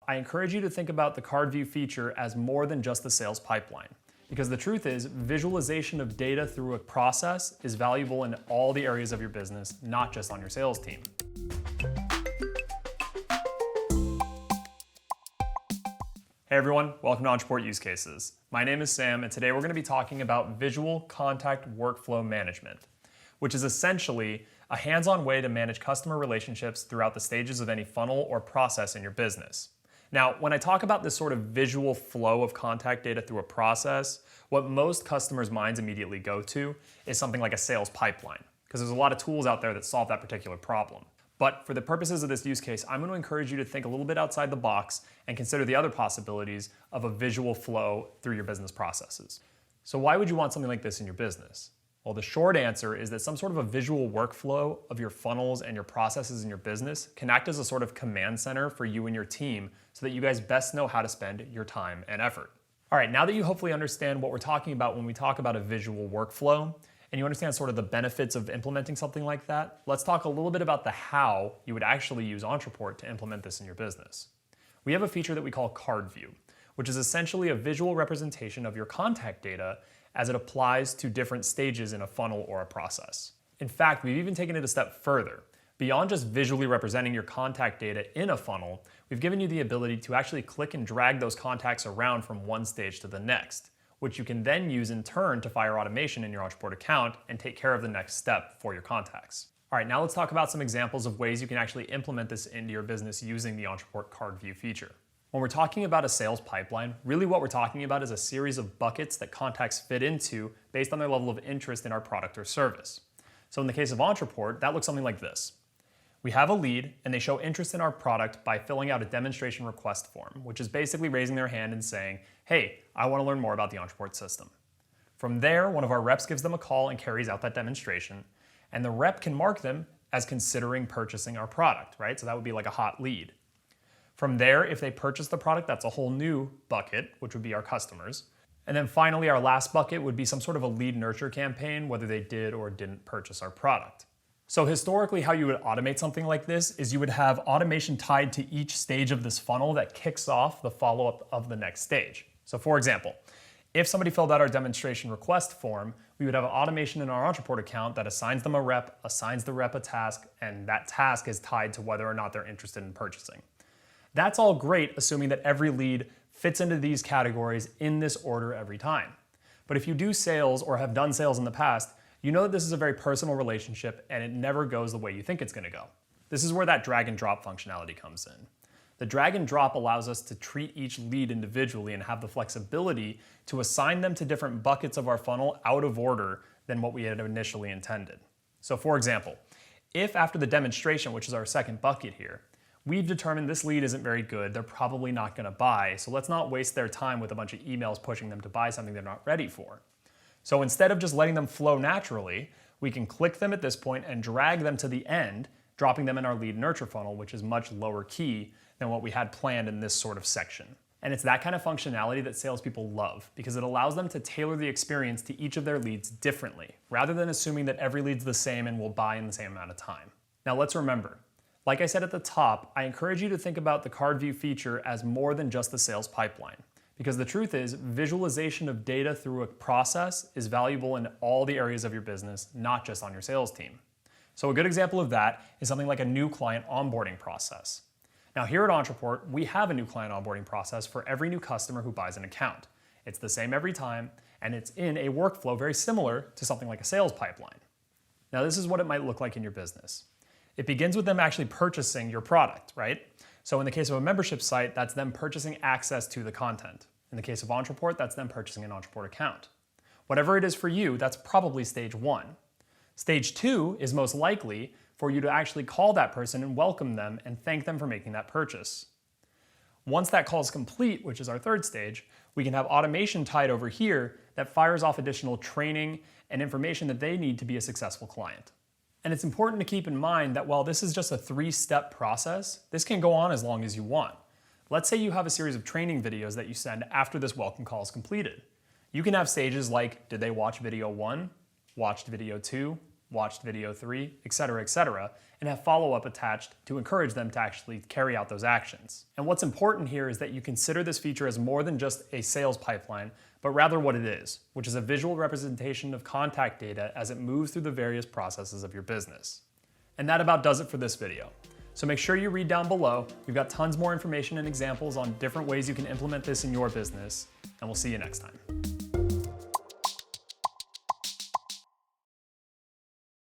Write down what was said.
I encourage you to think about the card view feature as more than just the sales pipeline. Because the truth is, visualization of data through a process is valuable in all the areas of your business, not just on your sales team. Hey everyone, welcome to Ontraport Use Cases. My name is Sam, and today we're going to be talking about visual contact workflow management, which is essentially a hands-on way to manage customer relationships throughout the stages of any funnel or process in your business. Now, when I talk about this sort of visual flow of contact data through a process, what most customers' minds immediately go to is something like a sales pipeline, because there's a lot of tools out there that solve that particular problem. But for the purposes of this use case, I'm going to encourage you to think a little bit outside the box and consider the other possibilities of a visual flow through your business processes. So why would you want something like this in your business? Well, the short answer is that some sort of a visual workflow of your funnels and your processes in your business can act as a sort of command center for you and your team so that you guys best know how to spend your time and effort. All right, now that you hopefully understand what we're talking about when we talk about a visual workflow, and you understand sort of the benefits of implementing something like that, let's talk a little bit about the how you would actually use Ontraport to implement this in your business. We have a feature that we call Card View, which is essentially a visual representation of your contact data as it applies to different stages in a funnel or a process. In fact, we've even taken it a step further. Beyond just visually representing your contact data in a funnel, we've given you the ability to actually click and drag those contacts around from one stage to the next, which you can then use in turn to fire automation in your Ontraport account and take care of the next step for your contacts. All right, now let's talk about some examples of ways you can actually implement this into your business using the Ontraport Card View feature. When we're talking about a sales pipeline, really what we're talking about is a series of buckets that contacts fit into based on their level of interest in our product or service. So in the case of Ontraport, that looks something like this. We have a lead and they show interest in our product by filling out a demonstration request form, which is basically raising their hand and saying, hey, I want to learn more about the Ontraport system. From there, one of our reps gives them a call and carries out that demonstration, and the rep can mark them as considering purchasing our product, right? So that would be like a hot lead. From there, if they purchase the product, that's a whole new bucket, which would be our customers. And then finally, our last bucket would be some sort of a lead nurture campaign, whether they did or didn't purchase our product. So historically, how you would automate something like this is you would have automation tied to each stage of this funnel that kicks off the follow-up of the next stage. So for example, if somebody filled out our demonstration request form, we would have an automation in our Ontraport account that assigns them a rep, assigns the rep a task, and that task is tied to whether or not they're interested in purchasing. That's all great, assuming that every lead fits into these categories in this order every time. But if you do sales or have done sales in the past, you know that this is a very personal relationship and it never goes the way you think it's going to go. This is where that drag and drop functionality comes in. The drag and drop allows us to treat each lead individually and have the flexibility to assign them to different buckets of our funnel out of order than what we had initially intended. So for example, if after the demonstration, which is our second bucket here, we've determined this lead isn't very good, they're probably not going to buy, so let's not waste their time with a bunch of emails pushing them to buy something they're not ready for. So instead of just letting them flow naturally, we can click them at this point and drag them to the end, dropping them in our lead nurture funnel, which is much lower key than what we had planned in this sort of section. And it's that kind of functionality that salespeople love because it allows them to tailor the experience to each of their leads differently, rather than assuming that every lead's the same and will buy in the same amount of time. Now let's remember, like I said at the top, I encourage you to think about the Card View feature as more than just the sales pipeline. Because the truth is, visualization of data through a process is valuable in all the areas of your business, not just on your sales team. So a good example of that is something like a new client onboarding process. Now here at Ontraport, we have a new client onboarding process for every new customer who buys an account. It's the same every time, and it's in a workflow very similar to something like a sales pipeline. Now this is what it might look like in your business. It begins with them actually purchasing your product, right? So in the case of a membership site, that's them purchasing access to the content. In the case of Ontraport, that's them purchasing an Ontraport account. Whatever it is for you, that's probably stage one. Stage two is most likely for you to actually call that person and welcome them and thank them for making that purchase. Once that call is complete, which is our third stage, we can have automation tied over here that fires off additional training and information that they need to be a successful client. And it's important to keep in mind that while this is just a 3-step process, this can go on as long as you want. Let's say you have a series of training videos that you send after this welcome call is completed. You can have stages like, did they watch video 1, watched video 2, watched video 3, etc., and have follow-up attached to encourage them to actually carry out those actions. And what's important here is that you consider this feature as more than just a sales pipeline, but rather what it is, which is a visual representation of contact data as it moves through the various processes of your business. And that about does it for this video. So make sure you read down below. We've got tons more information and examples on different ways you can implement this in your business, and we'll see you next time.